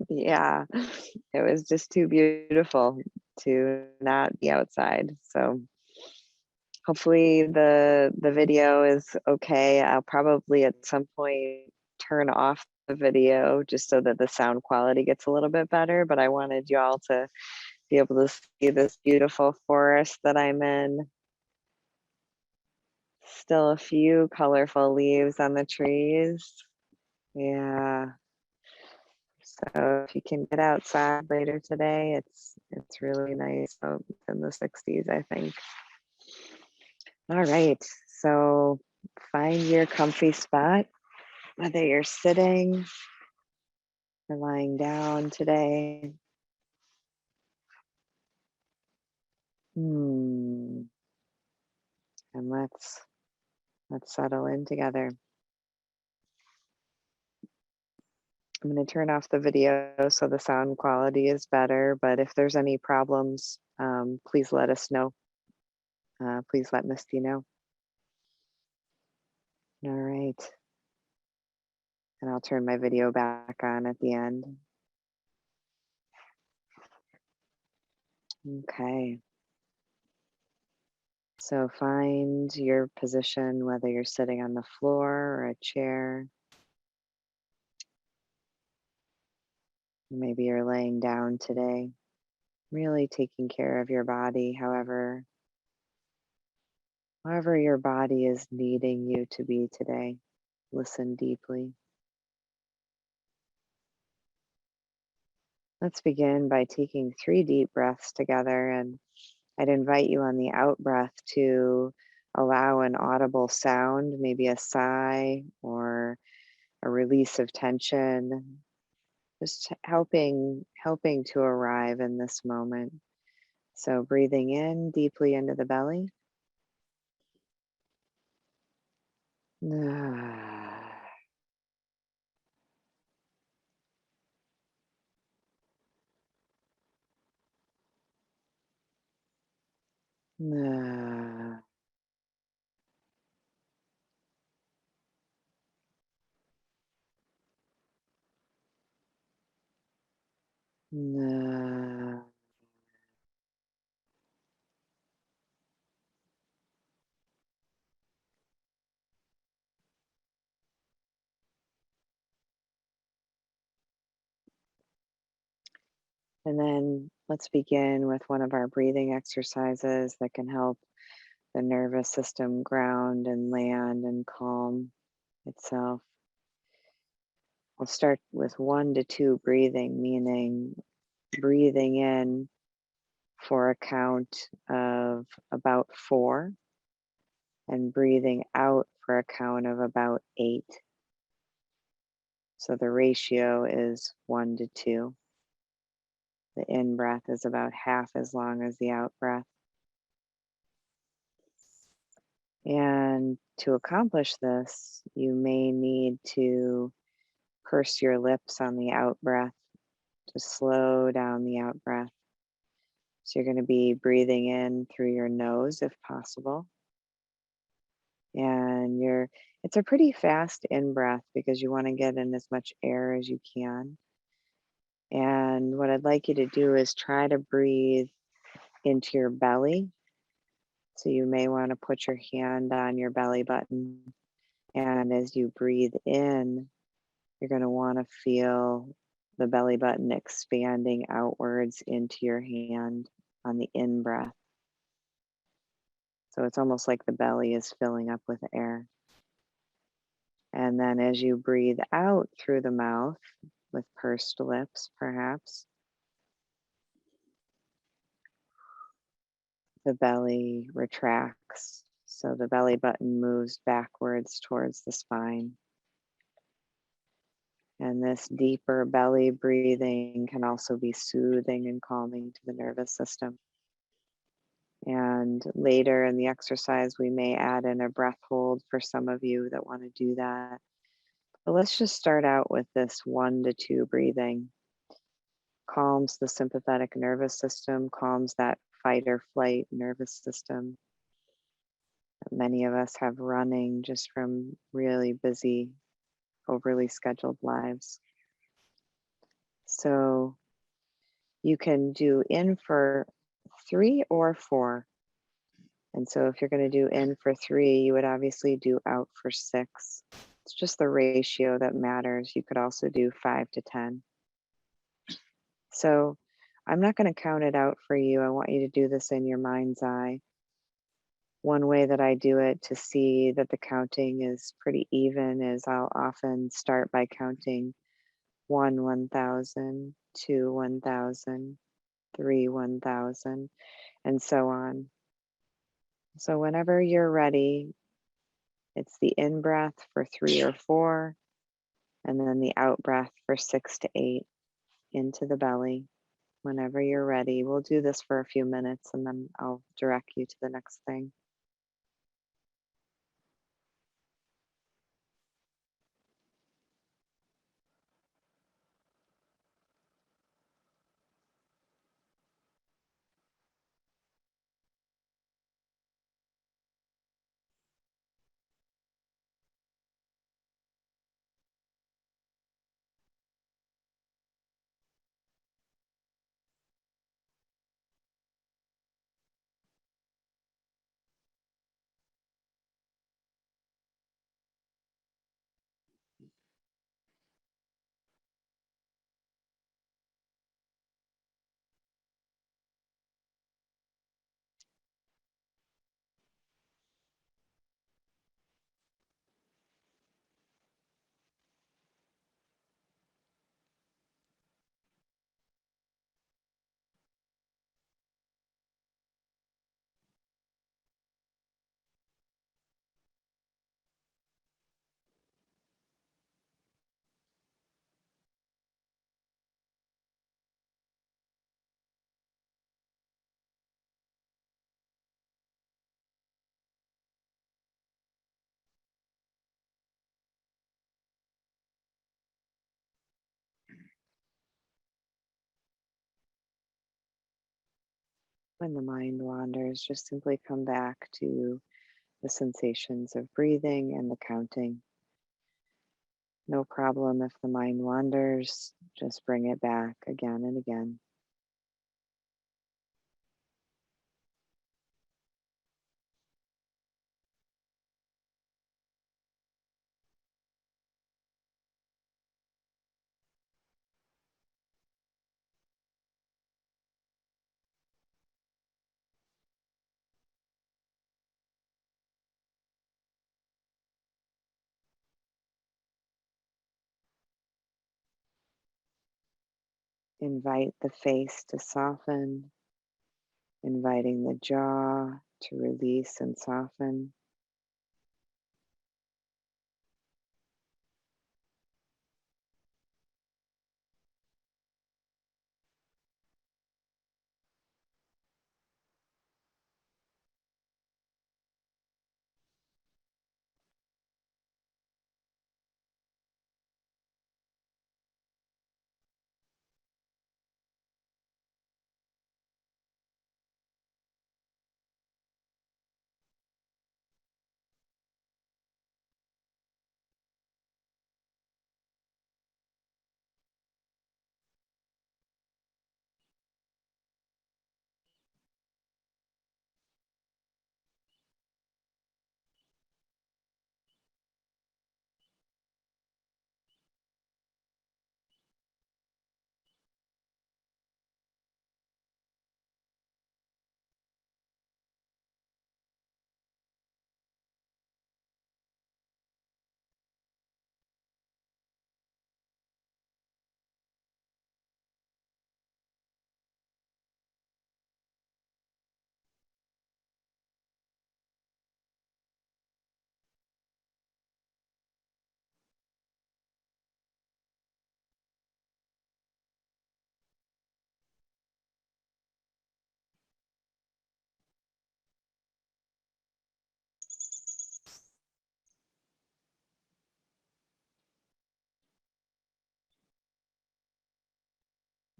Yeah, it was just too beautiful to not be outside. So hopefully the video is okay. I'll probably at some point turn off the video just so that the sound quality gets a little bit better, but I wanted y'all to be able to see this beautiful forest that I'm in. Still a few colorful leaves on the trees. Yeah. So if you can get outside later today, it's really nice. So it's in the 60s, I think. All right. So find your comfy spot, whether you're sitting or lying down today. Hmm. And let's settle in together. I'm going to turn off the video so the sound quality is better. But if there's any problems, please let us know. Please let Misty know. All right. And I'll turn my video back on at the end. Okay. So find your position, whether you're sitting on the floor or a chair. Maybe you're laying down today. Really taking care of your body, however your body is needing you to be today. Listen deeply. Let's begin by taking 3 deep breaths together, and I'd invite you on the out breath to allow an audible sound, maybe a sigh or a release of tension, just helping to arrive in this moment. So breathing in deeply into the belly. And then let's begin with one of our breathing exercises that can help the nervous system ground and land and calm itself. We'll start with 1 to 2 breathing, meaning breathing in for a count of about 4 and breathing out for a count of about 8. So the ratio is 1 to 2. The in breath is about half as long as the out breath. And to accomplish this, you may need to purse your lips on the out breath to slow down the out breath. So you're going to be breathing in through your nose if possible. And it's a pretty fast in breath because you want to get in as much air as you can. And what I'd like you to do is try to breathe into your belly. So you may want to put your hand on your belly button. And as you breathe in, you're going to want to feel the belly button expanding outwards into your hand on the in breath. So it's almost like the belly is filling up with air. And then as you breathe out through the mouth with pursed lips, perhaps, the belly retracts. So the belly button moves backwards towards the spine. And this deeper belly breathing can also be soothing and calming to the nervous system. And later in the exercise, we may add in a breath hold for some of you that want to do that. But let's just start out with this 1 to 2 breathing. Calms the sympathetic nervous system, calms that fight or flight nervous system that many of us have running just from really busy, overly scheduled lives. So you can do in for 3 or 4. And so if you're going to do in for 3, you would obviously do out for 6. It's just the ratio that matters. You could also do 5 to 10. So I'm not going to count it out for you. I want you to do this in your mind's eye. One way that I do it to see that the counting is pretty even is I'll often start by counting 1, 1,000, 2, 1,000, 3, 1,000, and so on. So whenever you're ready, it's the in breath for 3 or 4, and then the out breath for 6 to 8 into the belly. Whenever you're ready, we'll do this for a few minutes and then I'll direct you to the next thing. When the mind wanders, just simply come back to the sensations of breathing and the counting. No problem if the mind wanders, just bring it back again and again. Invite the face to soften, inviting the jaw to release and soften.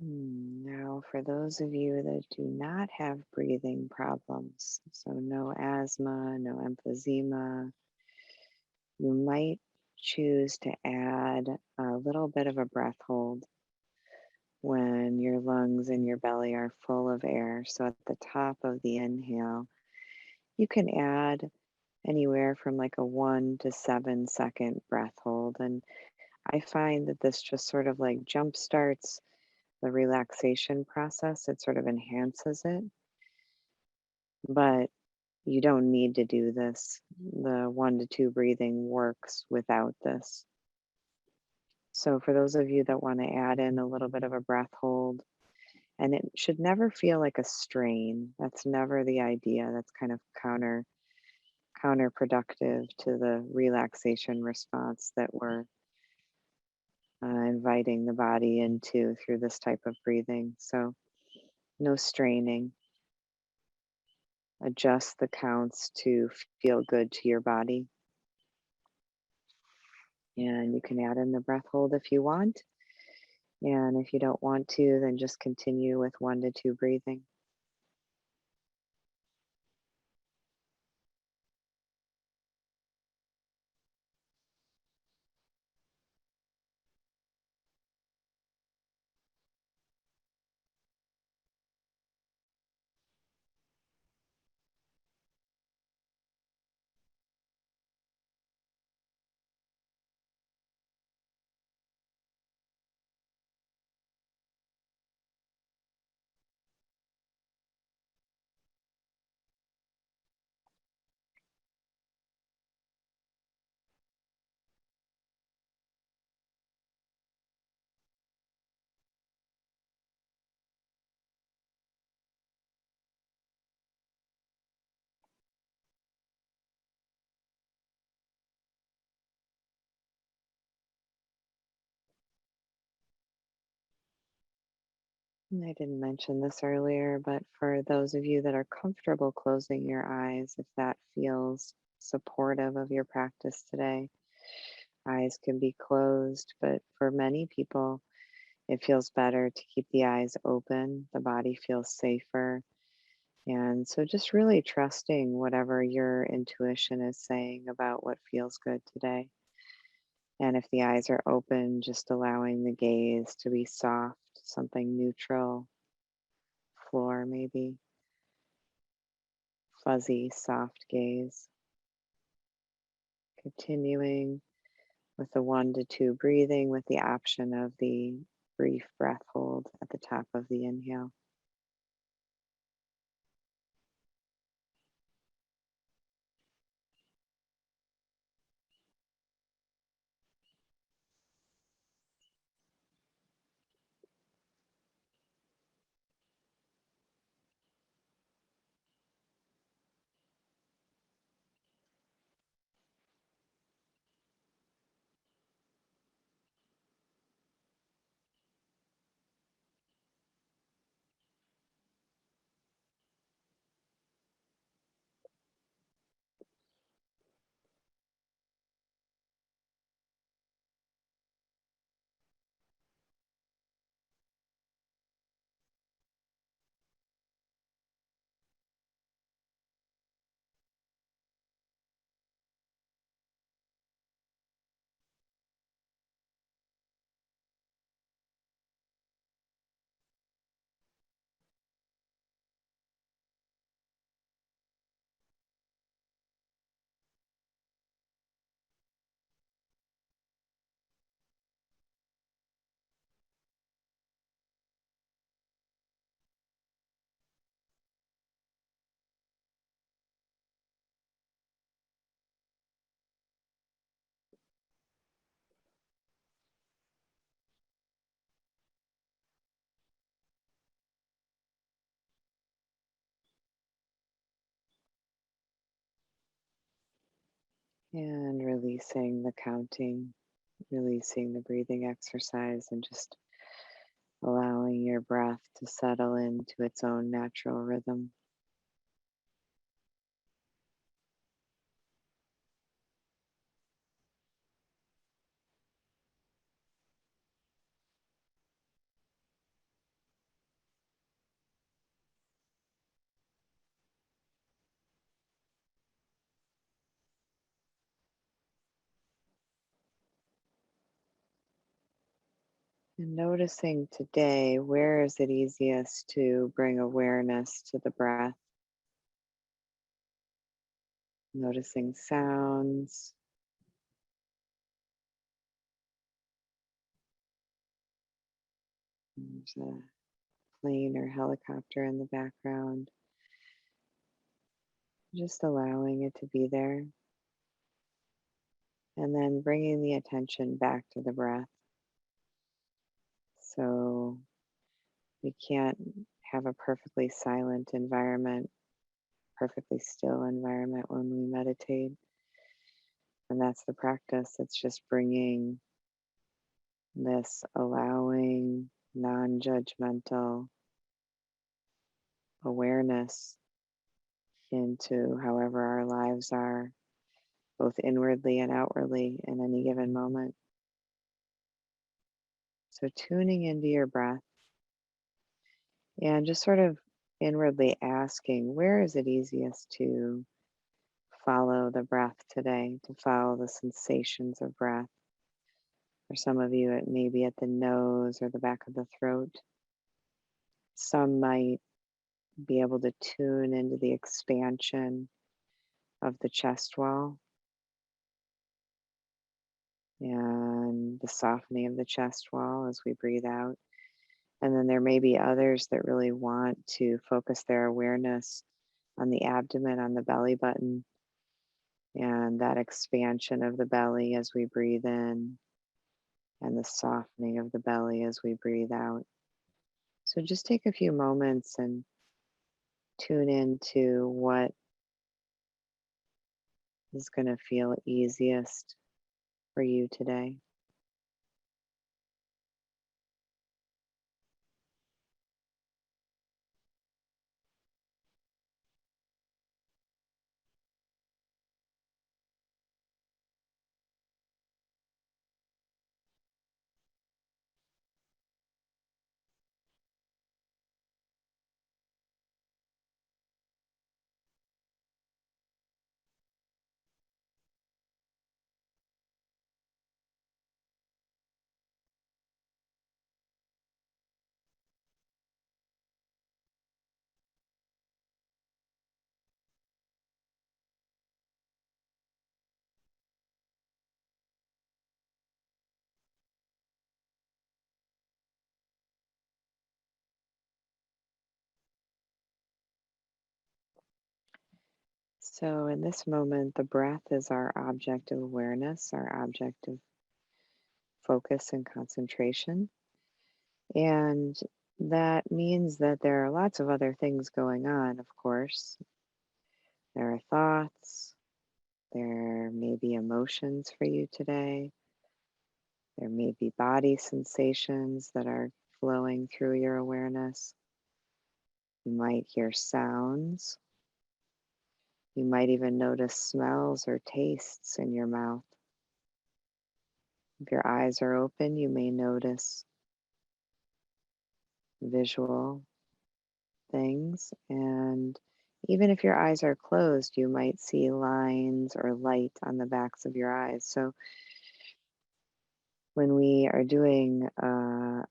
Now, for those of you that do not have breathing problems, so no asthma, no emphysema, you might choose to add a little bit of a breath hold. when your lungs and your belly are full of air. So at the top of the inhale, you can add anywhere from like a 1 to 7 second breath hold. And I find that this just sort of like jump starts the relaxation process. It sort of enhances it, but you don't need to do this. The 1 to 2 breathing works without this. So, for those of you that want to add in a little bit of a breath hold, and it should never feel like a strain. That's never the idea. That's kind of counterproductive to the relaxation response that we're inviting the body into through this type of breathing. So, no straining. Adjust the counts to feel good to your body. And you can add in the breath hold if you want. And if you don't want to, then just continue with 1 to 2 breathing. And I didn't mention this earlier, but for those of you that are comfortable closing your eyes, if that feels supportive of your practice today, eyes can be closed. But for many people, it feels better to keep the eyes open. The body feels safer. And so just really trusting whatever your intuition is saying about what feels good today. And if the eyes are open, just allowing the gaze to be soft, something neutral, floor maybe, fuzzy, soft gaze. Continuing with the 1 to 2 breathing with the option of the brief breath hold at the top of the inhale. And releasing the counting, releasing the breathing exercise, and just allowing your breath to settle into its own natural rhythm. And noticing today, where is it easiest to bring awareness to the breath? Noticing sounds. There's a plane or helicopter in the background. Just allowing it to be there. And then bringing the attention back to the breath. So we can't have a perfectly silent environment, perfectly still environment when we meditate. And that's the practice. It's just bringing this allowing, non judgmental awareness into however our lives are, both inwardly and outwardly in any given moment. So, tuning into your breath and just sort of inwardly asking, where is it easiest to follow the breath today, to follow the sensations of breath? For some of you, it may be at the nose or the back of the throat. Some might be able to tune into the expansion of the chest wall and the softening of the chest wall as we breathe out. And then there may be others that really want to focus their awareness on the abdomen, on the belly button, and that expansion of the belly as we breathe in, and the softening of the belly as we breathe out. So just take a few moments and tune into what is going to feel easiest for you today. So, in this moment, the breath is our object of awareness, our object of focus and concentration. And that means that there are lots of other things going on, of course. There are thoughts, there may be emotions for you today, there may be body sensations that are flowing through your awareness. You might hear sounds. You might even notice smells or tastes in your mouth. If your eyes are open, you may notice visual things. And even if your eyes are closed, you might see lines or light on the backs of your eyes. So when we are doing a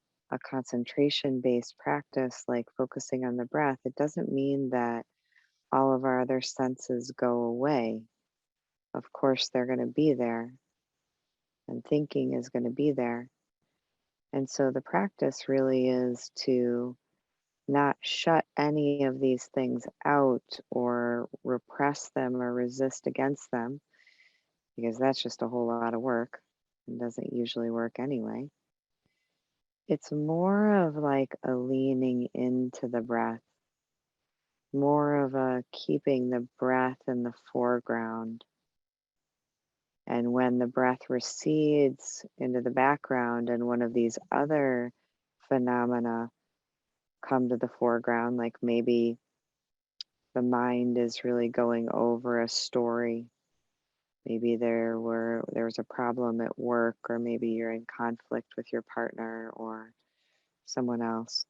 concentration based practice, like focusing on the breath, it doesn't mean that all of our other senses go away. Of course, they're going to be there, and thinking is going to be there. And so the practice really is to not shut any of these things out or repress them or resist against them, because that's just a whole lot of work and doesn't usually work anyway. It's more of like a leaning into the breath, more of a keeping the breath in the foreground. And when the breath recedes into the background and one of these other phenomena come to the foreground, like maybe the mind is really going over a story. Maybe there was a problem at work, or maybe you're in conflict with your partner or someone else.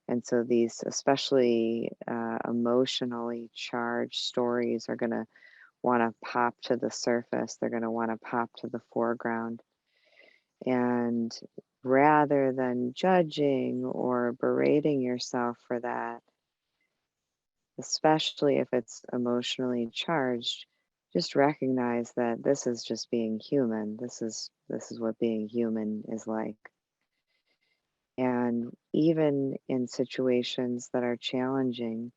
And so these, especially emotionally charged stories, are going to want to pop to the surface. They're going to want to pop to the foreground. And rather than judging or berating yourself for that, especially if it's emotionally charged, just recognize that this is just being human. This is what being human is like. And even in situations that are challenging,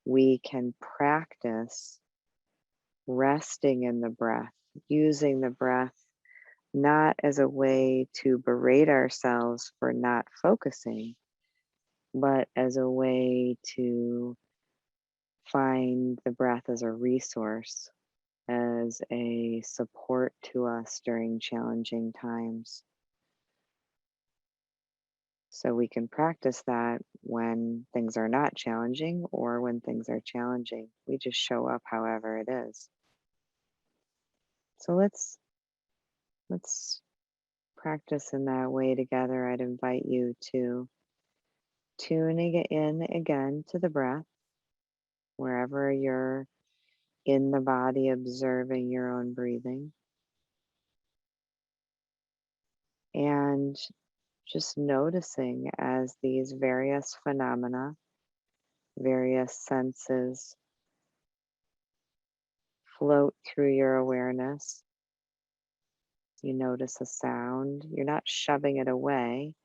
we can practice resting in the breath, using the breath not as a way to berate ourselves for not focusing, but as a way to find the breath as a resource, as a support to us during challenging times. So we can practice that when things are not challenging or when things are challenging. We just show up however it is. So let's practice in that way together. I'd invite you to tuning it in again to the breath, wherever you're in the body, observing your own breathing, and just noticing as these various phenomena, various senses float through your awareness. You notice a sound, you're not shoving it away,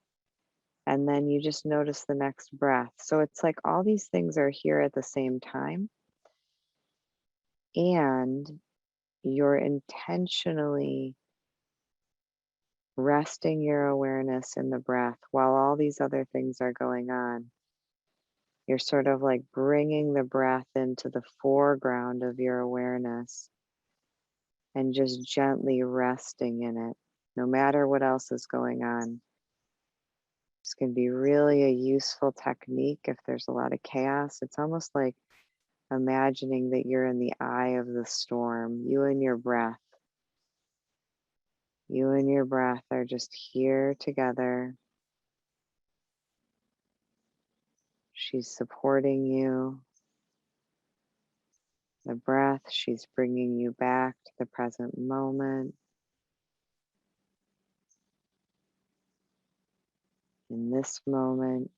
and then you just notice the next breath. So it's like all these things are here at the same time, and you're intentionally resting your awareness in the breath while all these other things are going on. You're sort of like bringing the breath into the foreground of your awareness and just gently resting in it, no matter what else is going on. This can be really a useful technique if there's a lot of chaos. It's almost like imagining that you're in the eye of the storm, you and your breath. You and your breath are just here together. She's supporting you. The breath, she's bringing you back to the present moment. In this moment,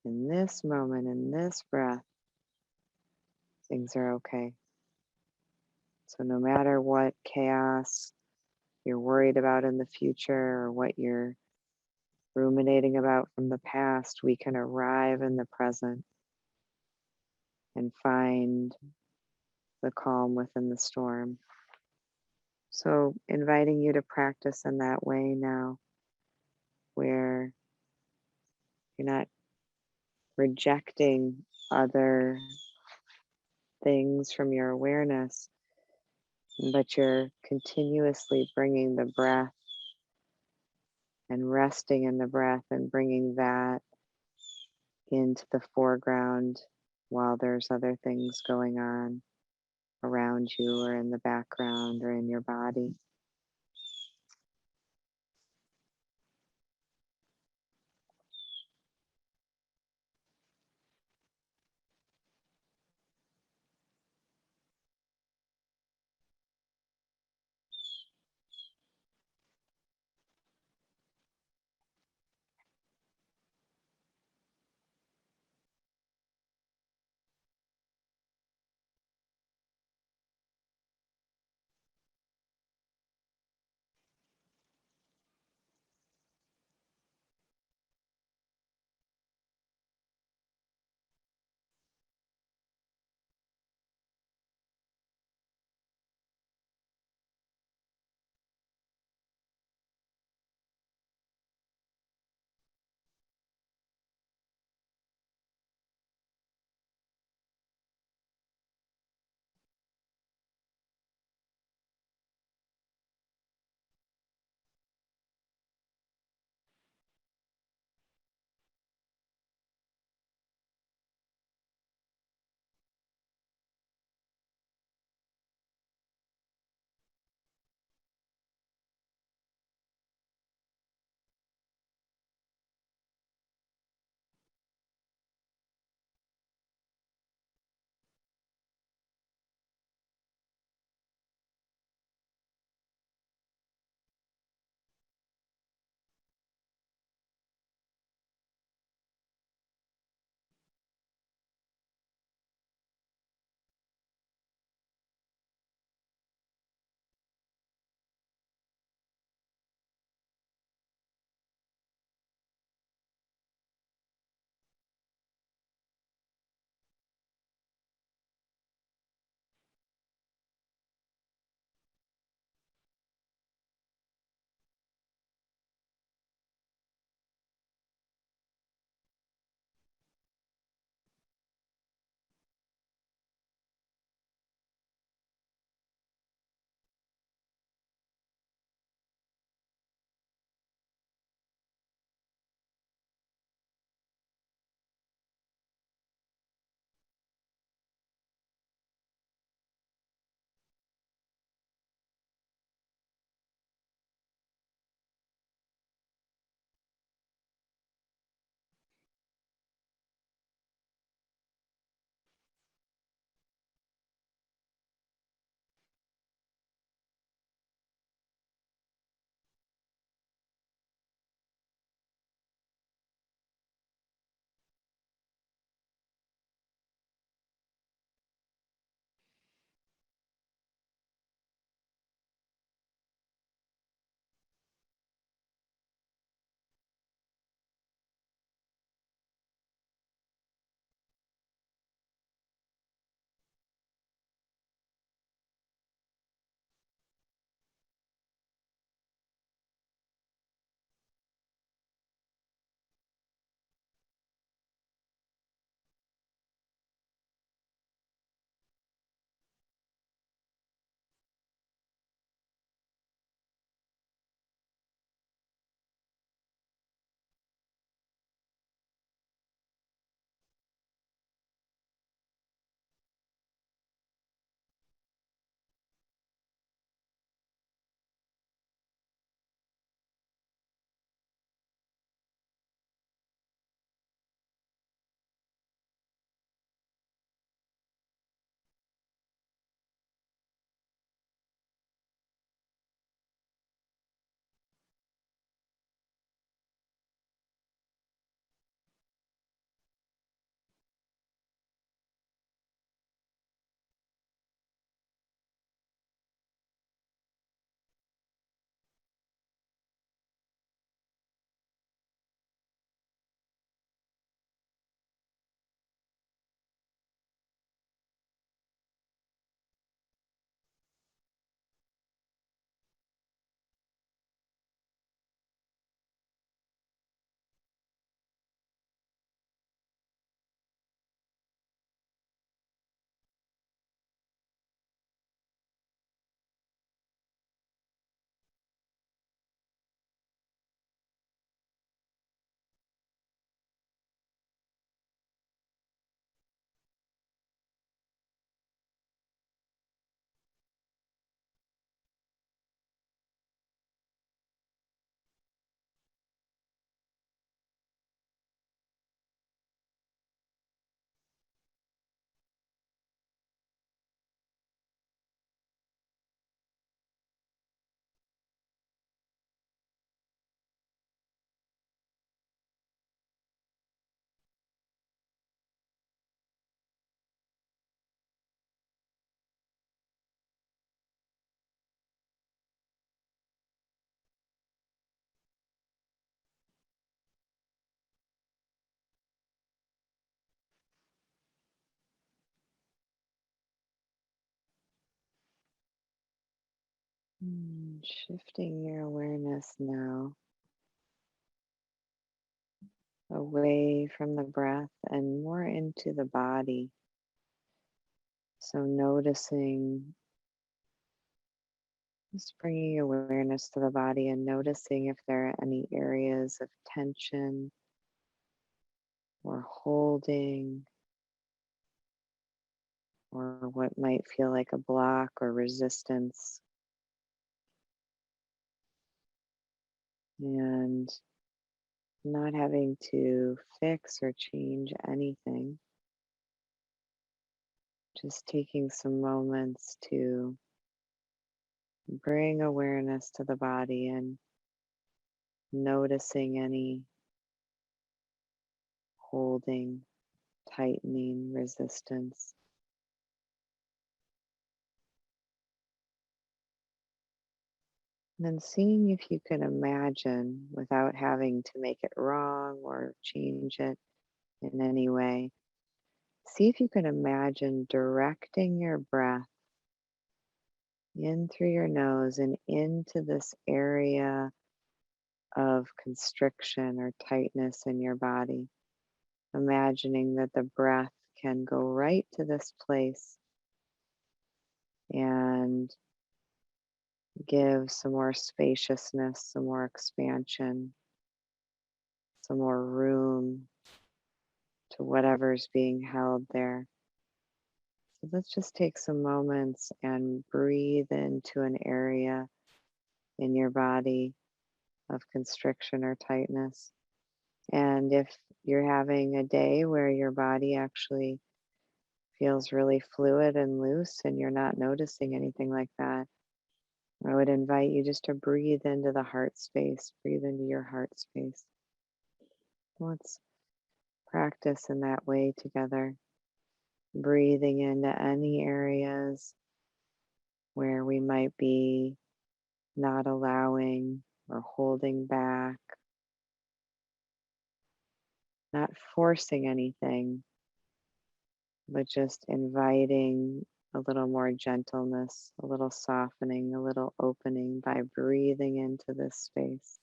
in this moment, in this breath, things are okay. So, no matter what chaos you're worried about in the future or what you're ruminating about from the past, we can arrive in the present and find the calm within the storm. So, inviting you to practice in that way now, where you're not rejecting other things from your awareness, but you're continuously bringing the breath and resting in the breath and bringing that into the foreground while there's other things going on around you or in the background or in your body. Shifting your awareness now away from the breath and more into the body. So noticing, just bringing awareness to the body and noticing if there are any areas of tension or holding, or what might feel like a block or resistance. And not having to fix or change anything, just taking some moments to bring awareness to the body and noticing any holding, tightening, resistance. And then seeing if you can imagine, without having to make it wrong or change it in any way, see if you can imagine directing your breath in through your nose and into this area of constriction or tightness in your body. Imagining that the breath can go right to this place and give some more spaciousness, some more expansion, some more room to whatever's being held there. So let's just take some moments and breathe into an area in your body of constriction or tightness. And if you're having a day where your body actually feels really fluid and loose and you're not noticing anything like that, I would invite you just to breathe into the heart space, breathe into your heart space. Let's practice in that way together, breathing into any areas where we might be not allowing or holding back, not forcing anything, but just inviting a little more gentleness, a little softening, a little opening by breathing into this space.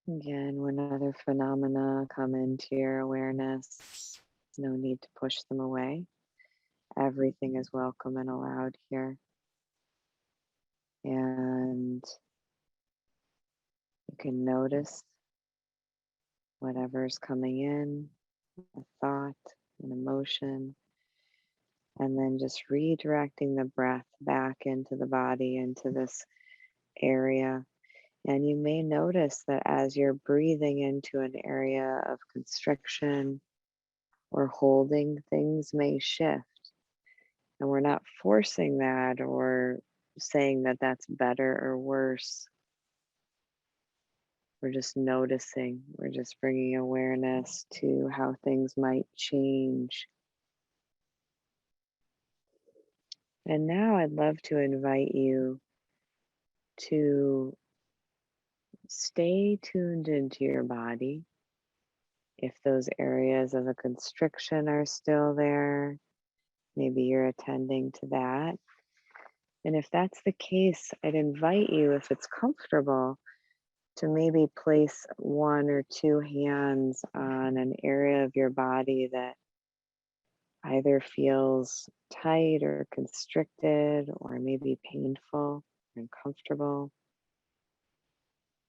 Again, when other phenomena come into your awareness, no need to push them away. Everything is welcome and allowed here. And you can notice whatever's coming in, a thought, an emotion, And then just redirecting the breath back into the body, into this area. And you may notice that as you're breathing into an area of constriction or holding, things may shift. And we're not forcing that or saying that that's better or worse. We're just noticing, we're just bringing awareness to how things might change. And now I'd love to invite you to stay tuned into your body. If those areas of a constriction are still there, maybe you're attending to that. And if that's the case, I'd invite you, if it's comfortable, to maybe place one or two hands on an area of your body that either feels tight or constricted or maybe painful, uncomfortable.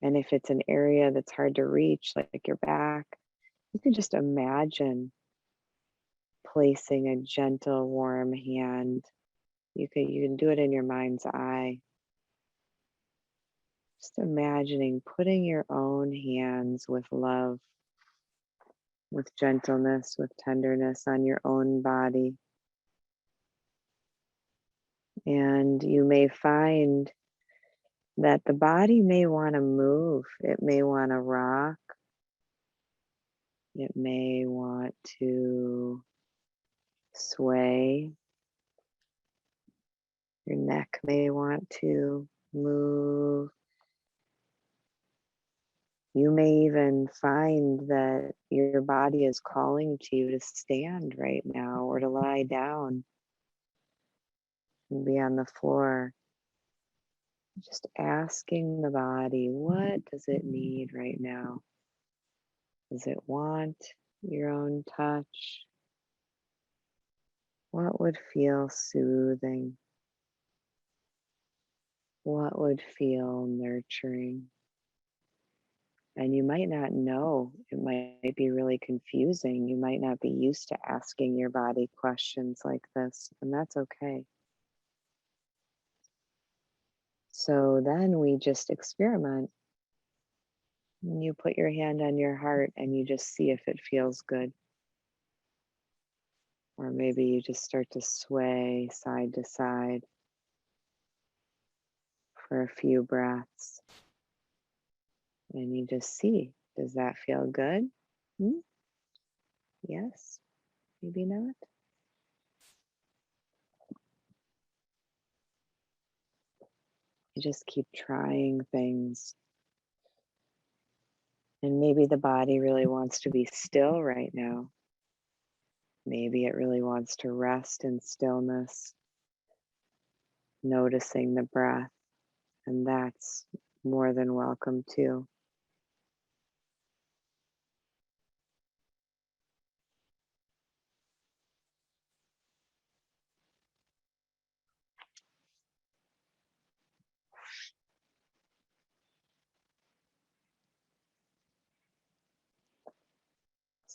And if it's an area that's hard to reach, like your back, you can just imagine placing a gentle, warm hand. You can do it in your mind's eye. Just imagining putting your own hands with love, with gentleness, with tenderness on your own body. And you may find that the body may want to move. It may want to rock. It may want to sway. Your neck may want to move. You may even find that your body is calling to you to stand right now or to lie down and be on the floor. Just asking the body, what does it need right now? Does it want your own touch? What would feel soothing? What would feel nurturing? And you might not know, it might be really confusing. You might not be used to asking your body questions like this, and that's okay. So then we just experiment. You put your hand on your heart and you just see if it feels good. Or maybe you just start to sway side to side for a few breaths. And you just see, does that feel good? Hmm? Yes, maybe not. You just keep trying things. And maybe the body really wants to be still right now. Maybe it really wants to rest in stillness, noticing the breath, and that's more than welcome too.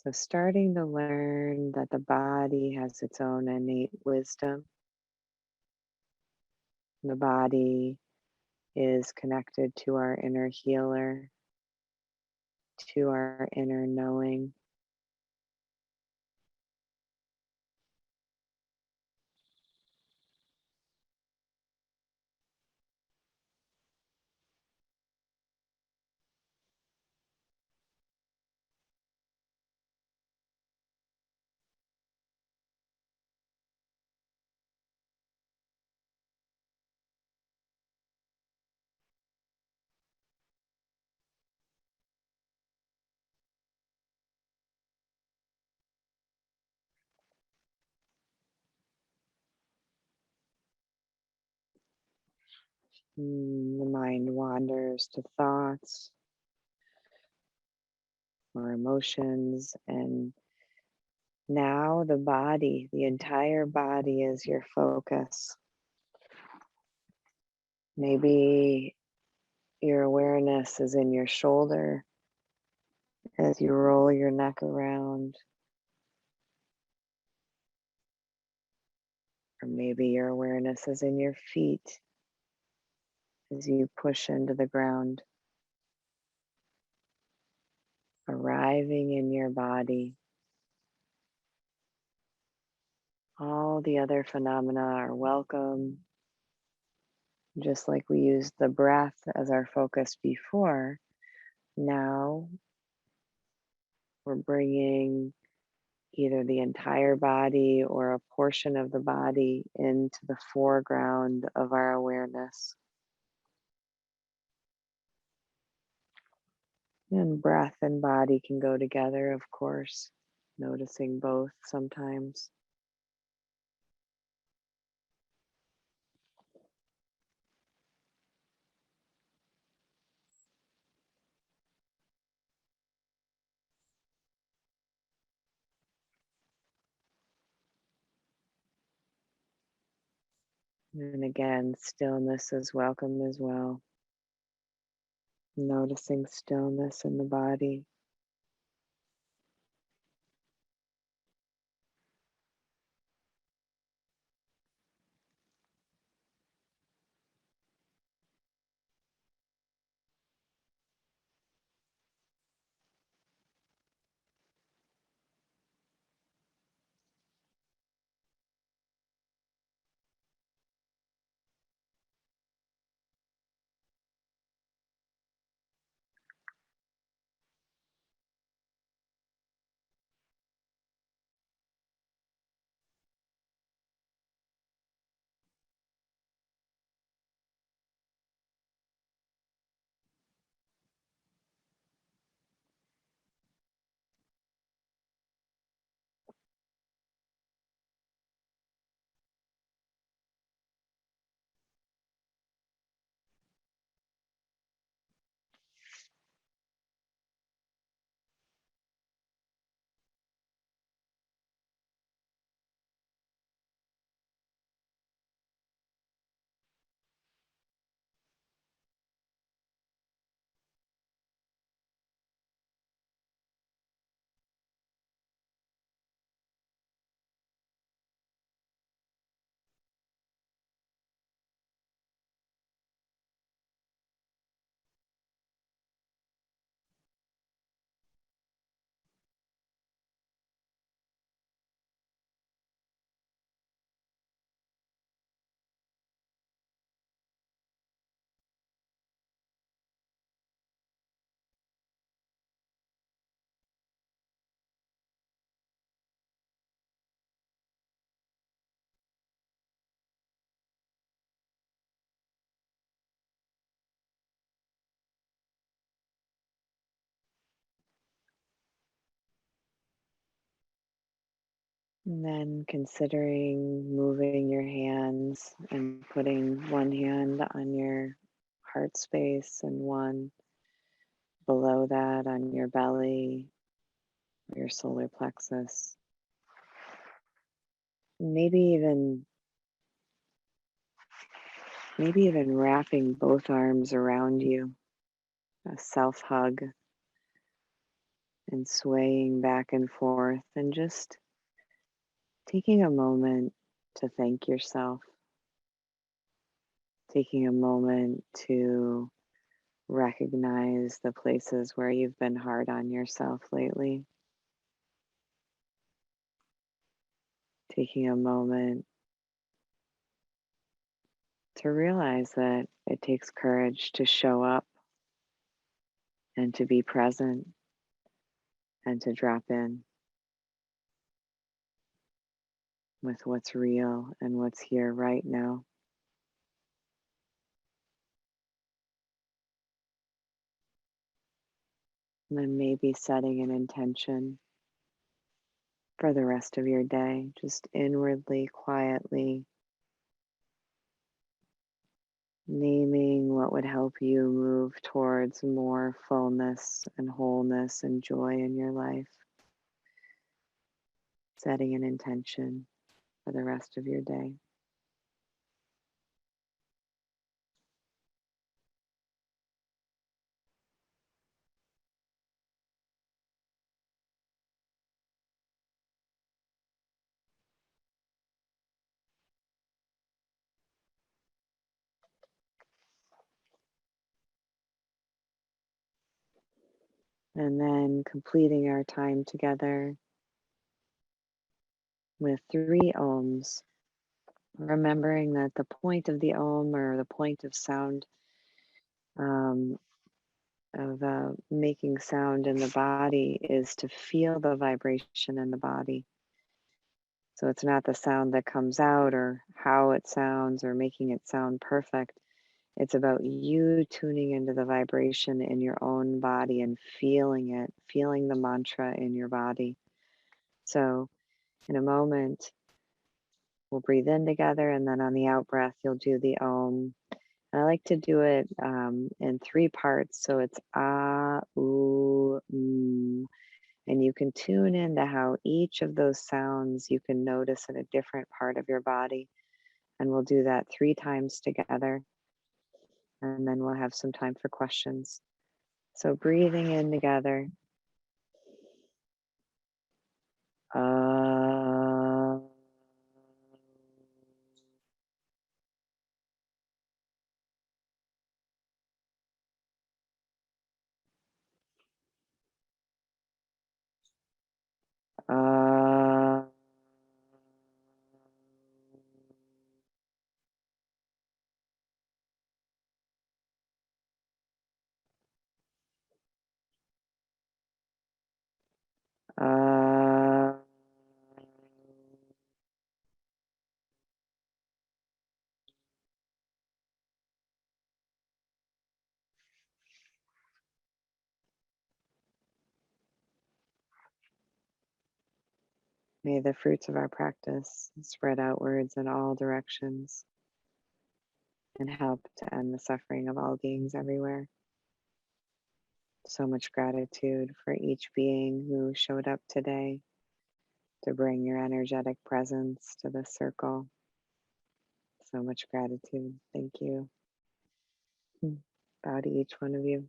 So, starting to learn that the body has its own innate wisdom. The body is connected to our inner healer, to our inner knowing. The mind wanders to thoughts or emotions, and now the body, the entire body is your focus. Maybe your awareness is in your shoulder as you roll your neck around. Or maybe your awareness is in your feet as you push into the ground, arriving in your body. All the other phenomena are welcome. Just like we used the breath as our focus before, now we're bringing either the entire body or a portion of the body into the foreground of our awareness. And breath and body can go together, of course, noticing both sometimes. And again, stillness is welcome as well. Noticing stillness in the body. And then considering moving your hands and putting one hand on your heart space and one below that on your belly or your solar plexus. Maybe even wrapping both arms around you, a self hug, and swaying back and forth, and just taking a moment to thank yourself, taking a moment to recognize the places where you've been hard on yourself lately, taking a moment to realize that it takes courage to show up and to be present and to drop in with what's real and what's here right now. And then maybe setting an intention for the rest of your day, just inwardly, quietly naming what would help you move towards more fullness and wholeness and joy in your life. Setting an intention for the rest of your day. And then completing our time together with 3 ohms, remembering that the point of the ohm, or the point of sound, um, of making sound in the body, is to feel the vibration in the body. So it's not the sound that comes out or how it sounds or making it sound perfect. It's about you tuning into the vibration in your own body and feeling it, feeling the mantra in your body. So in a moment, we'll breathe in together, and then on the out breath, you'll do the Om. And I like to do it in 3 parts. So it's ah, ooh, and you can tune into how each of those sounds you can notice in a different part of your body. And we'll do that 3 times together. And then we'll have some time for questions. So breathing in together. Uh, uh, uh, May the fruits of our practice spread outwards in all directions and help to end the suffering of all beings everywhere. So much gratitude for each being who showed up today to bring your energetic presence to the circle. So much gratitude. Thank you. Bow to each one of you.